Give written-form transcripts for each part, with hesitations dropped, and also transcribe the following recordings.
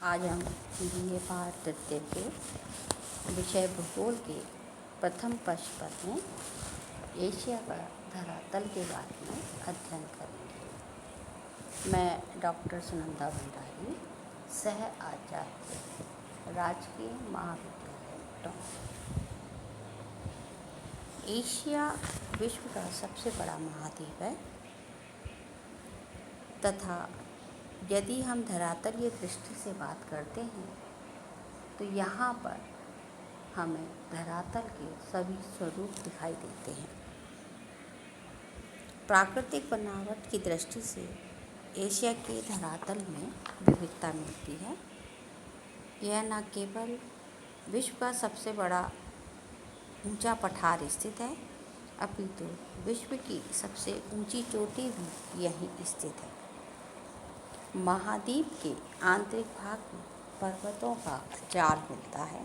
आज हम BA पाठ तृतीय के विषय भूगोल के प्रथम प्रश्न पद में एशिया का धरातल के बारे में अध्ययन करेंगे। मैं डॉक्टर सुनंदा भंडारी, सह आचार्य, राजकीय महाविद्यालय टोंक। एशिया विश्व का सबसे बड़ा महाद्वीप है तथा यदि हम धरातलीय दृष्टि से बात करते हैं तो यहाँ पर हमें धरातल के सभी स्वरूप दिखाई देते हैं। प्राकृतिक बनावट की दृष्टि से एशिया के धरातल में विविधता मिलती है। यह न केवल विश्व का सबसे बड़ा ऊंचा पठार स्थित है, अपितु विश्व की सबसे ऊंची चोटी भी यहीं स्थित है। महाद्वीप के आंतरिक भाग में पर्वतों का जाल मिलता है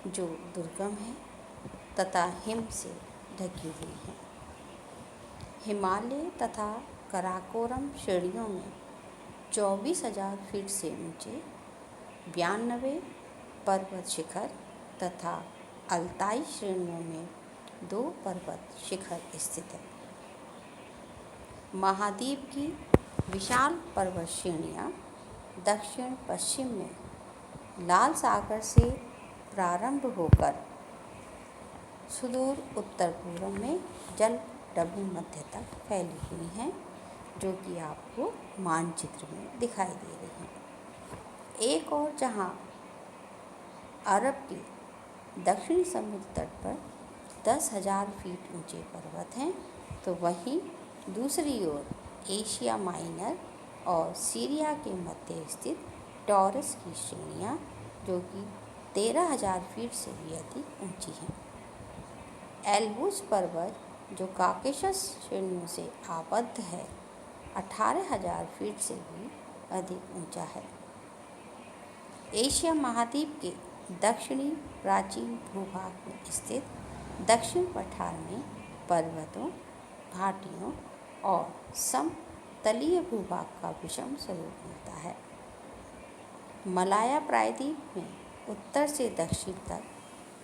जो दुर्गम है तथा हिम से ढकी हुई है। हिमालय तथा काराकोरम श्रेणियों में 24,000 फीट से ऊंचे 92 पर्वत शिखर तथा अल्ताई श्रेणियों में 2 पर्वत शिखर स्थित है। महाद्वीप की विशाल पर्वत श्रेणियाँ दक्षिण पश्चिम में लाल सागर से प्रारंभ होकर सुदूर उत्तर पूर्व में जल डबू मध्य तक फैली हुई हैं, जो कि आपको मानचित्र में दिखाई दे रही हैं। एक और जहाँ अरब के दक्षिणी समुद्र तट पर 10,000 फीट ऊंचे पर्वत हैं, तो वहीं दूसरी ओर एशिया माइनर और सीरिया के मध्य स्थित टॉरस की श्रेणियाँ, जो कि 13,000 फीट से भी अधिक ऊंची हैं। एल्ब्रूज पर्वत, जो काकेशस श्रेणियों से आबद्ध है, 18,000 फीट से भी अधिक ऊंचा है। एशिया महाद्वीप के दक्षिणी प्राचीन भूभाग में स्थित दक्षिण पठार में पर्वतों, घाटियों और समतलीय भूभाग का विषम स्वरूप मिलता है। मलाया प्रायद्वीप में उत्तर से दक्षिण तक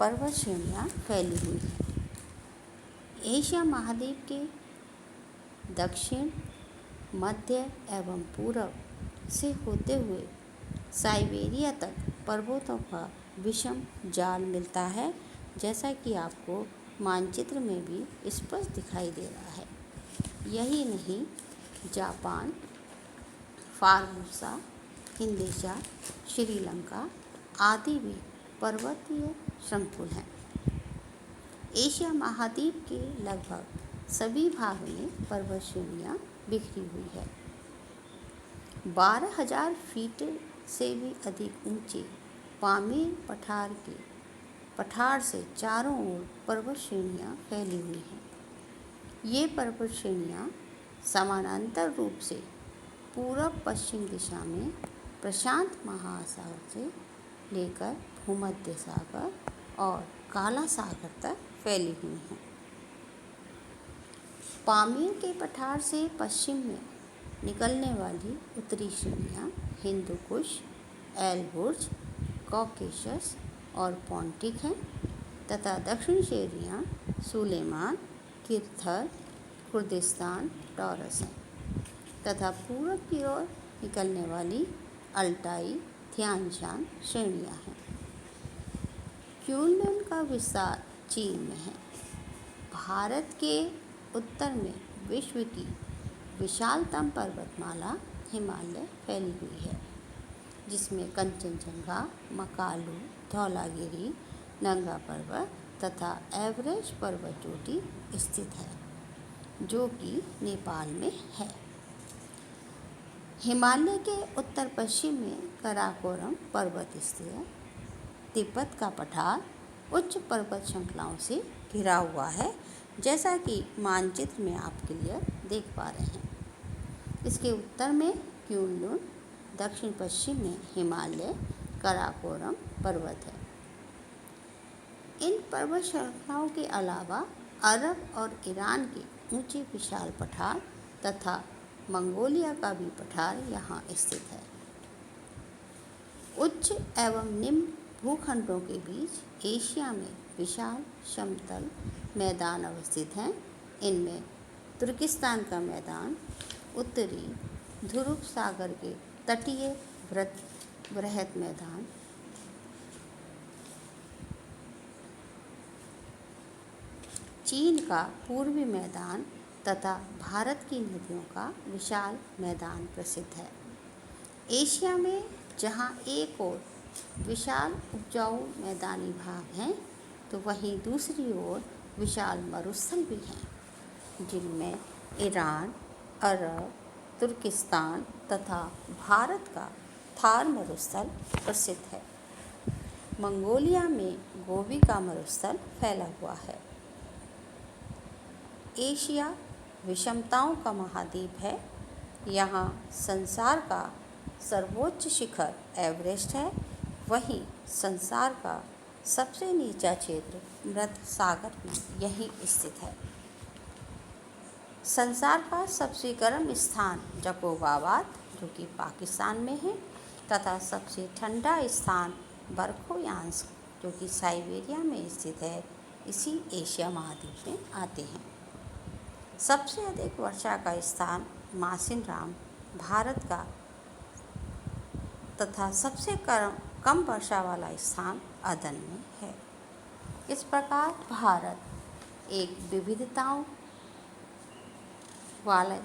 पर्वत श्रेणियाँ फैली हुई हैं। एशिया महाद्वीप के दक्षिण, मध्य एवं पूर्व से होते हुए साइबेरिया तक पर्वतों का विषम जाल मिलता है, जैसा कि आपको मानचित्र में भी स्पष्ट दिखाई दे रहा है। यही नहीं, जापान, फार्मोसा, इंडोनेशिया, श्रीलंका आदि भी पर्वतीय शृंखल हैं। एशिया महाद्वीप के लगभग सभी भाग में पर्वत श्रेणियाँ बिखरी हुई है। 12,000 फीट से भी अधिक ऊंचे पामीर पठार से चारों ओर पर्वत श्रेणियाँ फैली हुई हैं। ये पर्वत श्रेणियाँ समानांतर रूप से पूर्व पश्चिम दिशा में प्रशांत महासागर से लेकर भूमध्य सागर और काला सागर तक फैली हुई हैं। पामीर के पठार से पश्चिम में निकलने वाली उत्तरी श्रेणियाँ हिंदू कुश, एल्ब्रूज, कॉकेशस और पोंटिक हैं तथा दक्षिण श्रेणियाँ सुलेमान, किर्थर, कुर्दिस्तान, टॉरस हैं तथा पूर्व की ओर निकलने वाली अल्टाई, थियानशान श्रेणियाँ हैं। क्यूनलन का विस्तार चीन में है। भारत के उत्तर में विश्व की विशालतम पर्वतमाला हिमालय फैली हुई है, जिसमें कंचनजंगा, मकालू, धौलागिरी, नंगा पर्वत तथा एवरेस्ट पर्वत चोटी स्थित है, जो कि नेपाल में है। हिमालय के उत्तर पश्चिम में काराकोरम पर्वत स्थित है। तिब्बत का पठार उच्च पर्वत श्रृंखलाओं से घिरा हुआ है, जैसा कि मानचित्र में आप क्लियर देख पा रहे हैं। इसके उत्तर में क्यूनलुन, दक्षिण पश्चिम में हिमालय काराकोरम पर्वत है। इन पर्वत श्रृंखलाओं के अलावा अरब और ईरान के ऊंचे विशाल पठार तथा मंगोलिया का भी पठार यहाँ स्थित है। उच्च एवं निम्न भूखंडों के बीच एशिया में विशाल समतल मैदान अवस्थित हैं। इनमें तुर्किस्तान का मैदान, उत्तरी ध्रुव सागर के तटीय बृहद मैदान, चीन का पूर्वी मैदान तथा भारत की नदियों का विशाल मैदान प्रसिद्ध है। एशिया में जहाँ एक ओर विशाल उपजाऊ मैदानी भाग हैं, तो वहीं दूसरी ओर विशाल मरुस्थल भी हैं, जिनमें ईरान, अरब, तुर्किस्तान तथा भारत का थार मरुस्थल प्रसिद्ध है। मंगोलिया में गोबी का मरुस्थल फैला हुआ है। एशिया विषमताओं का महाद्वीप है। यहाँ संसार का सर्वोच्च शिखर एवरेस्ट है। वहीं संसार का सबसे नीचा क्षेत्र मृत सागर में यहीं स्थित है। संसार का सबसे गर्म स्थान जकोबाबाद, जो कि पाकिस्तान में है, तथा सबसे ठंडा स्थान बरखोयांस्क, जो कि साइबेरिया में स्थित है, इसी एशिया महाद्वीप में आते हैं। सबसे अधिक वर्षा का स्थान मासिनराम भारत का तथा सबसे कम वर्षा वाला स्थान अदन में है। इस प्रकार भारत एक विविधताओं वाला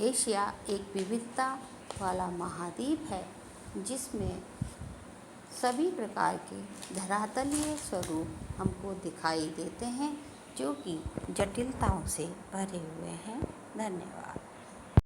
एशिया एक विविधता वाला महाद्वीप है, जिसमें सभी प्रकार के धरातलीय स्वरूप हमको दिखाई देते हैं, जो कि जटिलताओं से भरे हुए हैं। धन्यवाद।